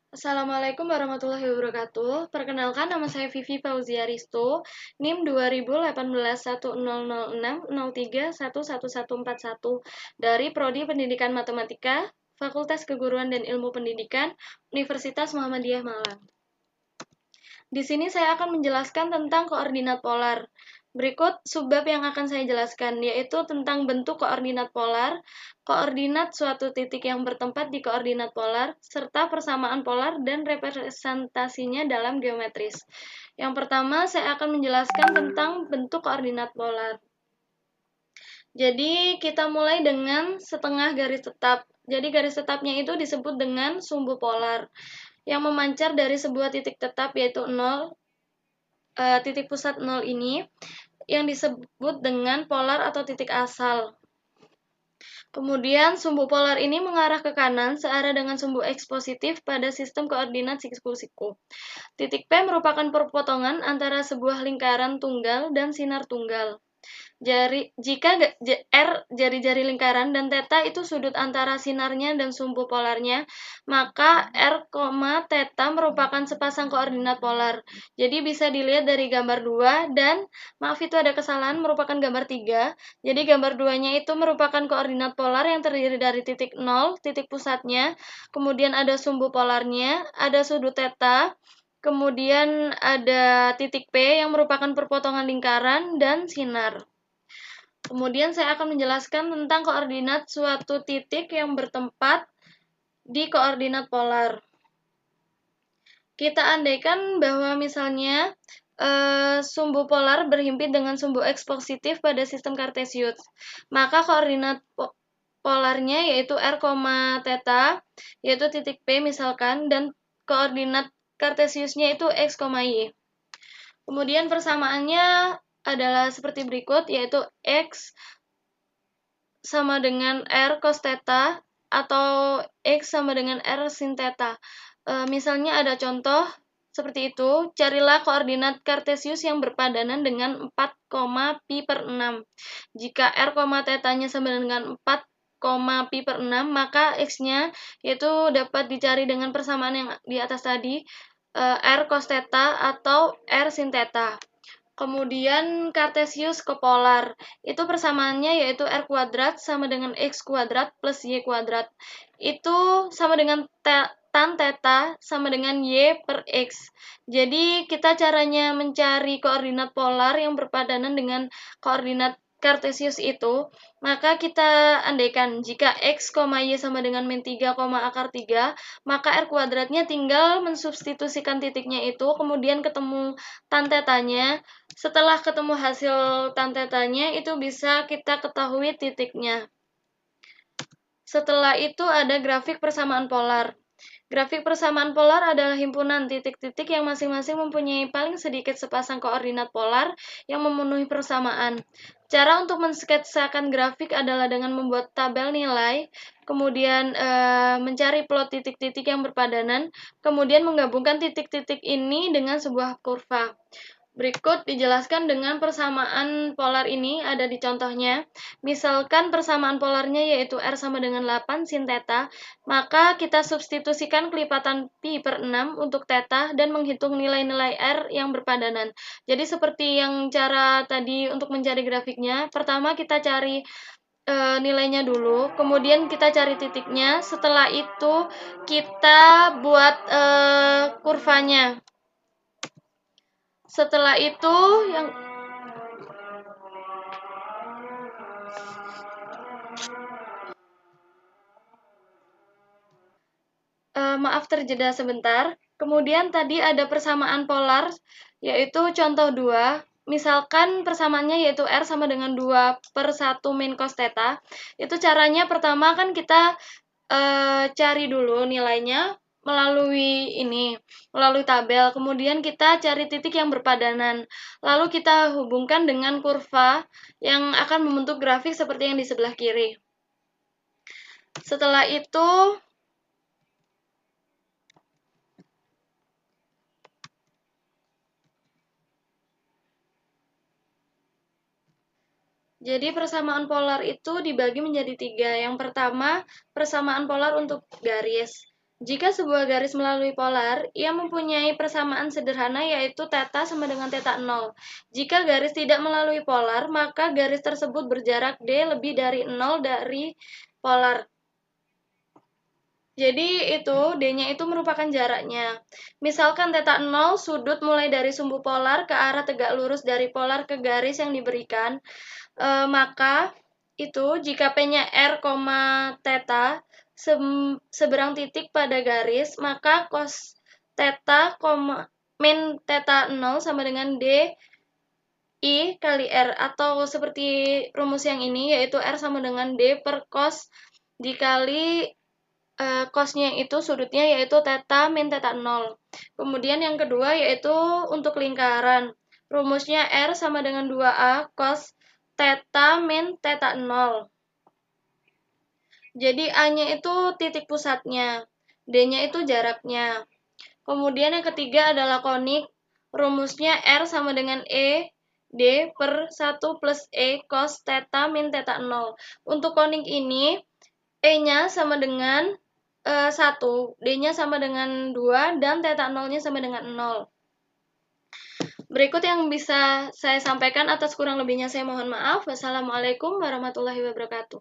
Assalamualaikum warahmatullahi wabarakatuh. Perkenalkan, nama saya Vivi Fauzia Risto, NIM 2018 1006060311141 dari Prodi Pendidikan Matematika, Fakultas Keguruan dan Ilmu Pendidikan, Universitas Muhammadiyah Malang. Di sini saya akan menjelaskan tentang koordinat polar. Berikut subbab yang akan saya jelaskan, yaitu tentang bentuk koordinat polar, koordinat suatu titik yang bertempat di koordinat polar, serta persamaan polar dan representasinya dalam geometris. Yang pertama, saya akan menjelaskan tentang bentuk koordinat polar. Jadi, kita mulai dengan setengah garis tetap. Jadi, garis tetapnya itu disebut dengan sumbu polar yang memancar dari sebuah titik tetap, yaitu 0, titik pusat 0 ini yang disebut dengan polar atau titik asal. Kemudian sumbu polar ini mengarah ke kanan searah dengan sumbu X positif pada sistem koordinat siku-siku. Titik P merupakan perpotongan antara sebuah lingkaran tunggal dan sinar tunggal. Jika R jari-jari lingkaran dan theta itu sudut antara sinarnya dan sumbu polarnya, maka R, theta merupakan sepasang koordinat polar. Jadi bisa dilihat dari gambar 2 dan, maaf itu ada kesalahan, merupakan gambar 3. Jadi gambar 2-nya itu merupakan koordinat polar yang terdiri dari titik 0, titik pusatnya, kemudian ada sumbu polarnya, ada sudut theta, kemudian ada titik P yang merupakan perpotongan lingkaran dan sinar. Kemudian saya akan menjelaskan tentang koordinat suatu titik yang bertempat di koordinat polar. Kita andaikan bahwa misalnya sumbu polar berhimpit dengan sumbu X positif pada sistem Kartesius. Maka koordinat polarnya yaitu R, theta, yaitu titik P misalkan, dan koordinat Kartesiusnya itu X, Y. Kemudian persamaannya adalah seperti berikut, yaitu X sama dengan R cos theta atau X sama dengan R sin theta. Misalnya ada contoh seperti itu, carilah koordinat Kartesius yang berpadanan dengan 4, pi per 6. Jika R, theta-nya sama dengan 4, pi per 6, maka X-nya yaitu dapat dicari dengan persamaan yang di atas tadi, R cos theta atau R sin theta. Kemudian Kartesius ke polar, itu persamaannya yaitu R kuadrat sama dengan X kuadrat plus Y kuadrat. Itu sama dengan tan theta sama dengan Y per X. Jadi kita caranya mencari koordinat polar yang berpadanan dengan koordinat Kartesius itu, maka kita andaikan jika X, Y sama dengan min 3, akar 3, maka R kuadratnya tinggal mensubstitusikan titiknya itu, kemudian ketemu tan theta-nya. Setelah ketemu hasil tan theta-nya, itu bisa kita ketahui titiknya. Setelah itu ada grafik persamaan polar. Grafik persamaan polar adalah himpunan titik-titik yang masing-masing mempunyai paling sedikit sepasang koordinat polar yang memenuhi persamaan. Cara untuk mensketsakan grafik adalah dengan membuat tabel nilai, kemudian mencari plot titik-titik yang berpadanan, kemudian menggabungkan titik-titik ini dengan sebuah kurva. Berikut dijelaskan dengan persamaan polar ini ada di contohnya. Misalkan persamaan polarnya yaitu R sama dengan 8 sin theta, maka kita substitusikan kelipatan pi per 6 untuk theta dan menghitung nilai-nilai R yang berpadanan. Jadi seperti yang cara tadi untuk mencari grafiknya, pertama kita cari nilainya dulu, kemudian kita cari titiknya, setelah itu kita buat kurvanya. Setelah itu yang maaf terjeda sebentar. Kemudian tadi ada persamaan polar, yaitu contoh 2. Misalkan persamaannya yaitu R sama dengan 2 per 1 min cos theta. Itu caranya pertama kan kita cari dulu nilainya melalui tabel. Kemudian kita cari titik yang berpadanan. Lalu kita hubungkan dengan kurva yang akan membentuk grafik seperti yang di sebelah kiri. Setelah itu jadi persamaan polar itu dibagi menjadi 3. Yang pertama, persamaan polar untuk garis. Jika sebuah garis melalui polar, ia mempunyai persamaan sederhana yaitu θ sama dengan θ 0. Jika garis tidak melalui polar, maka garis tersebut berjarak D lebih dari 0 dari polar. Jadi itu, D-nya itu merupakan jaraknya. Misalkan θ 0 sudut mulai dari sumbu polar ke arah tegak lurus dari polar ke garis yang diberikan, maka itu jika P-nya R, θ seberang titik pada garis, maka cos θ, min θ 0 sama dengan D I kali R, atau seperti rumus yang ini, yaitu R sama dengan D per cos dikali cosnya itu sudutnya yaitu θ min θ 0. Kemudian yang kedua yaitu untuk lingkaran. Rumusnya R sama dengan 2A cos θ min θ 0. Jadi A-nya itu titik pusatnya, D-nya itu jaraknya. Kemudian yang ketiga adalah konik. Rumusnya R sama dengan E D per 1 plus E cos θ min θ 0. Untuk konik ini, E-nya sama dengan 1, D-nya sama dengan 2, dan θ 0-nya sama dengan 0. Berikut yang bisa saya sampaikan, atas kurang lebihnya saya mohon maaf. Wassalamualaikum warahmatullahi wabarakatuh.